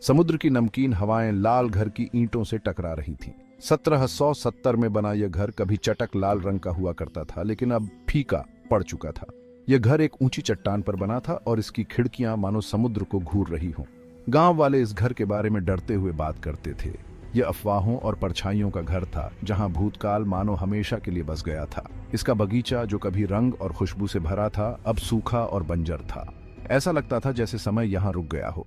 समुद्र की नमकीन हवाएं लाल घर की ईंटों से टकरा रही थीं। 1770 में बना यह घर कभी चटक लाल रंग का हुआ करता था, लेकिन अब फीका पड़ चुका था। यह घर एक ऊंची चट्टान पर बना था और इसकी खिड़कियां मानो समुद्र को घूर रही हों। गांव वाले इस घर के बारे में डरते हुए बात करते थे। यह अफवाहों और परछाइयों का घर था, जहां भूतकाल मानो हमेशा के लिए बस गया था। इसका बगीचा जो कभी रंग और खुशबू से भरा था, अब सूखा और बंजर था। ऐसा लगता था जैसे समय यहां रुक गया हो।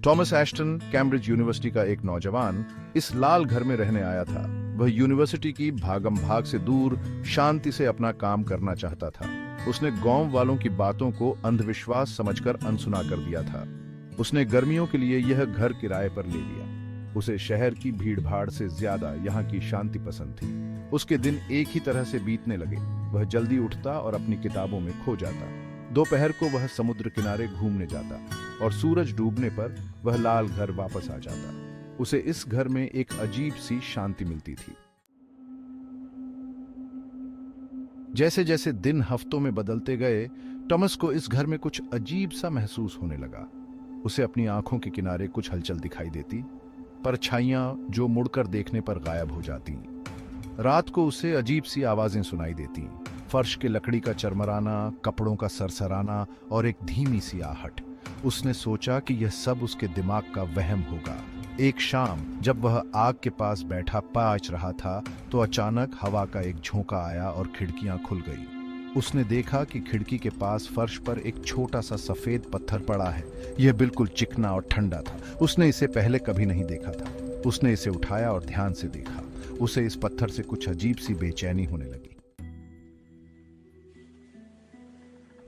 टॉमस एश्टन, कैम्ब्रिज यूनिवर्सिटी का एक नौजवान, इस लाल घर में रहने आया था। वह यूनिवर्सिटी की भागम भाग से दूर शांति से अपना काम करना चाहता था। उसने गांव वालों की बातों को अंधविश्वास समझकर अनसुना कर दिया था। उसने गर्मियों के लिए यह घर किराए पर ले लिया। उसे शहर की भीड़भाड़ से ज्यादा यहाँ की शांति पसंद थी। उसके दिन एक ही तरह से बीतने लगे। वह जल्दी उठता और अपनी किताबों में खो जाता। दोपहर को वह समुद्र किनारे घूमने जाता और सूरज डूबने पर वह लाल घर वापस आ जाता। उसे इस घर में एक अजीब सी शांति मिलती थी। जैसे जैसे दिन हफ्तों में बदलते गए, टॉमस को इस घर में कुछ अजीब सा महसूस होने लगा। उसे अपनी आंखों के किनारे कुछ हलचल दिखाई देती, परछाइयां जो मुड़कर देखने पर गायब हो जाती। रात को उसे अजीब सी आवाजें सुनाई देती, फर्श के लकड़ी का चरमराना, कपड़ों का सरसराना और एक धीमी सी आहट। उसने सोचा कि यह सब उसके दिमाग का वहम होगा। एक शाम जब वह आग के पास बैठा पाँच रहा था, तो अचानक हवा का एक झोंका आया और खिड़कियां खुल गई। उसने देखा कि खिड़की के पास फर्श पर एक छोटा सा सफेद पत्थर पड़ा है। यह बिल्कुल चिकना और ठंडा था। उसने इसे पहले कभी नहीं देखा था। उसने इसे उठाया और ध्यान से देखा। उसे इस पत्थर से कुछ अजीब सी बेचैनी होने लगी।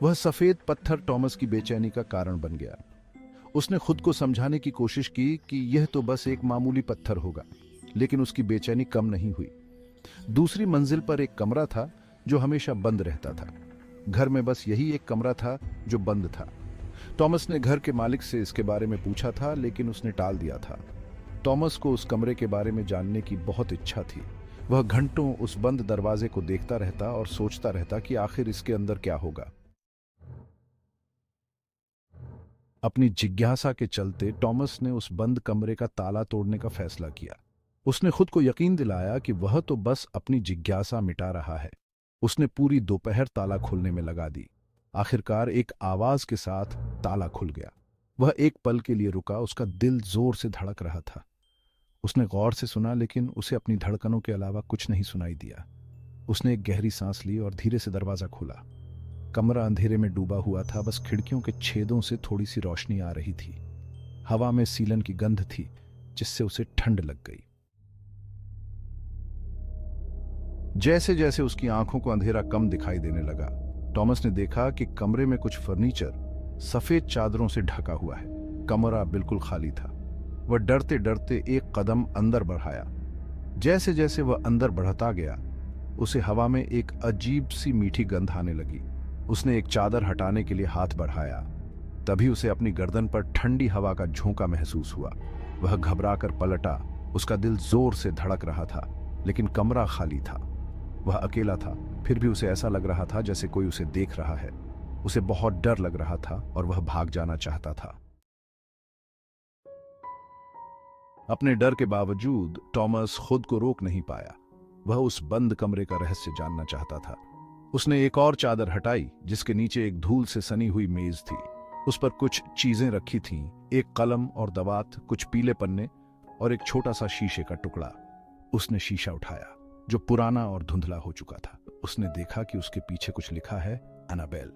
वह सफेद पत्थर टॉमस की बेचैनी का कारण बन गया। उसने खुद को समझाने की कोशिश की कि यह तो बस एक मामूली पत्थर होगा, लेकिन उसकी बेचैनी कम नहीं हुई। दूसरी मंजिल पर एक कमरा था जो हमेशा बंद रहता था। घर में बस यही एक कमरा था जो बंद था। टॉमस ने घर के मालिक से इसके बारे में पूछा था, लेकिन उसने टाल दिया था। टॉमस को उस कमरे के बारे में जानने की बहुत इच्छा थी। वह घंटों उस बंद दरवाजे को देखता रहता और सोचता रहता कि आखिर इसके अंदर क्या होगा। अपनी जिज्ञासा के चलते टॉमस ने उस बंद कमरे का ताला तोड़ने का फैसला किया। उसने खुद को यकीन दिलाया कि वह तो बस अपनी जिज्ञासा मिटा रहा है। उसने पूरी दोपहर ताला खोलने में लगा दी। आखिरकार एक आवाज के साथ ताला खुल गया। वह एक पल के लिए रुका। उसका दिल जोर से धड़क रहा था। उसने गौर से सुना, लेकिन उसे अपनी धड़कनों के अलावा कुछ नहीं सुनाई दिया। उसने एक गहरी सांस ली और धीरे से दरवाजा खोला। कमरा अंधेरे में डूबा हुआ था। बस खिड़कियों के छेदों से थोड़ी सी रोशनी आ रही थी। हवा में सीलन की गंध थी, जिससे उसे ठंड लग गई। जैसे जैसे उसकी आंखों को अंधेरा कम दिखाई देने लगा, टॉमस ने देखा कि कमरे में कुछ फर्नीचर सफेद चादरों से ढका हुआ है। कमरा बिल्कुल खाली था। वह डरते डरते एक कदम अंदर बढ़ाया। जैसे जैसे वह अंदर बढ़ता गया, उसे हवा में एक अजीब सी मीठी गंध आने लगी। उसने एक चादर हटाने के लिए हाथ बढ़ाया। तभी उसे अपनी गर्दन पर ठंडी हवा का झोंका महसूस हुआ। वह घबराकर पलटा। उसका दिल जोर से धड़क रहा था, लेकिन कमरा खाली था। वह अकेला था, फिर भी उसे ऐसा लग रहा था जैसे कोई उसे देख रहा है। उसे बहुत डर लग रहा था और वह भाग जाना चाहता था। अपने डर के बावजूद टॉमस खुद को रोक नहीं पाया। वह उस बंद कमरे का रहस्य जानना चाहता था। उसने एक और चादर हटाई, जिसके नीचे एक धूल से सनी हुई मेज थी। उस पर कुछ चीजें रखी थीं, एक कलम और दवात, कुछ पीले पन्ने और एक छोटा सा शीशे का टुकड़ा। उसने शीशा उठाया, जो पुराना और धुंधला हो चुका था। उसने देखा कि उसके पीछे कुछ लिखा है, एनाबेल।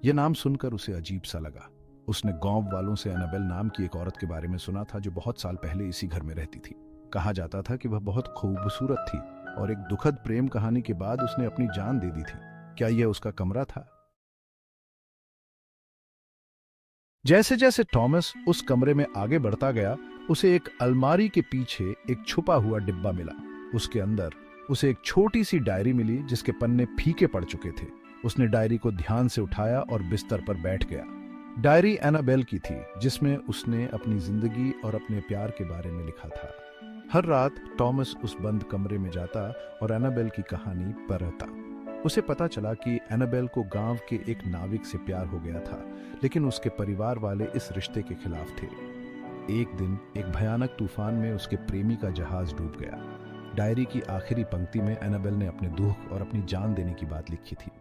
यह नाम सुनकर उसे अजीब सा लगा। उसने गांव वालों से एनाबेल नाम की एक औरत के बारे में सुना था, जो बहुत साल पहले इसी घर में रहती थी। कहा जाता था कि वह बहुत खूबसूरत थी और एक दुखद प्रेम कहानी के बाद उसने अपनी जान दे दी थी। क्या यह उसका कमरा था? जैसे जैसे टॉमस उस कमरे में आगे बढ़ता गया, उसे एक अलमारी के पीछे एक छुपा हुआ डिब्बा मिला। उसके अंदर उसे एक छोटी सी डायरी मिली, जिसके पन्ने फीके पड़ चुके थे। उसने डायरी को ध्यान से उठाया और बिस्तर पर बैठ गया। डायरी एनाबेल की थी, जिसमें उसने अपनी जिंदगी और अपने प्यार के बारे में लिखा था। हर रात टॉमस उस बंद कमरे में जाता और एनाबेल की कहानी पढ़ता। उसे पता चला कि एनाबेल को गांव के एक नाविक से प्यार हो गया था, लेकिन उसके परिवार वाले इस रिश्ते के खिलाफ थे। एक दिन एक भयानक तूफान में उसके प्रेमी का जहाज डूब गया। डायरी की आखिरी पंक्ति में एनाबेल ने अपने दुख और अपनी जान देने की बात लिखी थी।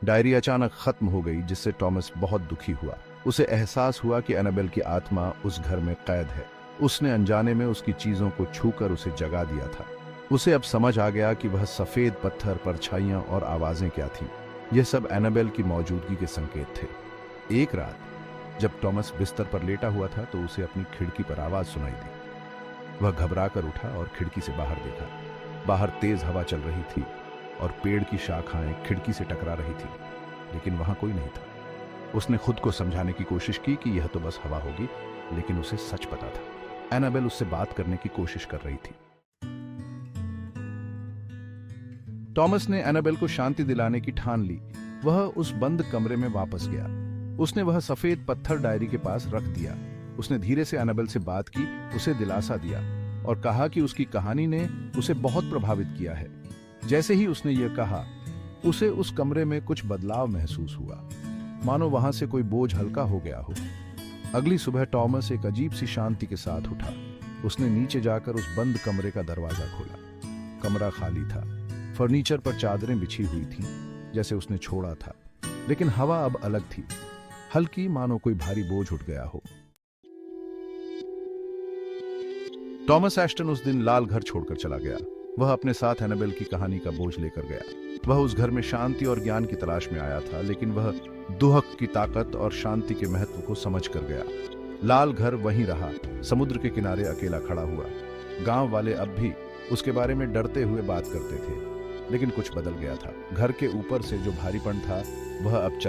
डायरी अचानक खत्म हो गई, जिससे टॉमस बहुत दुखी हुआ। उसे एहसास हुआ कि एनाबेल की आत्मा उस घर में कैद है। उसने अनजाने में उसकी चीजों को छूकर उसे जगा दिया था। उसे अब समझ आ गया कि वह सफेद पत्थर, परछाइयां और आवाजें क्या थीं। यह सब एनाबेल की मौजूदगी के संकेत थे। एक रात जब टॉमस बिस्तर पर लेटा हुआ था तो उसे अपनी खिड़की पर आवाज सुनाई दी। वह घबराकर उठा और खिड़की से बाहर देखा। बाहर तेज हवा चल रही थी और पेड़ की शाखाएं खिड़की से टकरा रही थी, लेकिन वहां कोई नहीं था। उसने खुद को समझाने की कोशिश की कि यह तो बस हवा होगी, लेकिन उसे सच पता था। एनाबेल उससे बात करने की कोशिश कर रही थी। टॉमस ने एनाबेल को शांति दिलाने की ठान ली। वह उस बंद कमरे में वापस गया। उसने वह सफेद पत्थर डायरी के पास रख दिया। उसने धीरे से एनाबेल से बात की, उसे दिलासा दिया और कहा कि उसकी कहानी ने उसे बहुत प्रभावित किया है। जैसे ही उसने यह कहा, उसे उस कमरे में कुछ बदलाव महसूस हुआ, मानो वहां से कोई बोझ हल्का हो गया हो। अगली सुबह टॉमस एक अजीब सी शांति के साथ उठा। उसने नीचे जाकर उस बंद कमरे का दरवाजा खोला। कमरा खाली था। फर्नीचर पर चादरें बिछी हुई थीं, जैसे उसने छोड़ा था, लेकिन हवा अब अलग थी, हल्की, मानो कोई भारी बोझ उठ गया हो। टॉमस एश्टन उस दिन लाल घर छोड़कर चला गया। वह अपने साथ एनाबेल की कहानी का बोझ लेकर गया। वह उस घर में शांति और ज्ञान की तलाश में आया था, लेकिन वह दुहक की ताकत और शांति के महत्व को समझ कर गया। लाल घर वहीं रहा, समुद्र के किनारे अकेला खड़ा हुआ। गांव वाले अब भी उसके बारे में डरते हुए बात करते थे, लेकिन कुछ बदल गया था। घर के ऊपर से जो भारीपन था, वह अब चला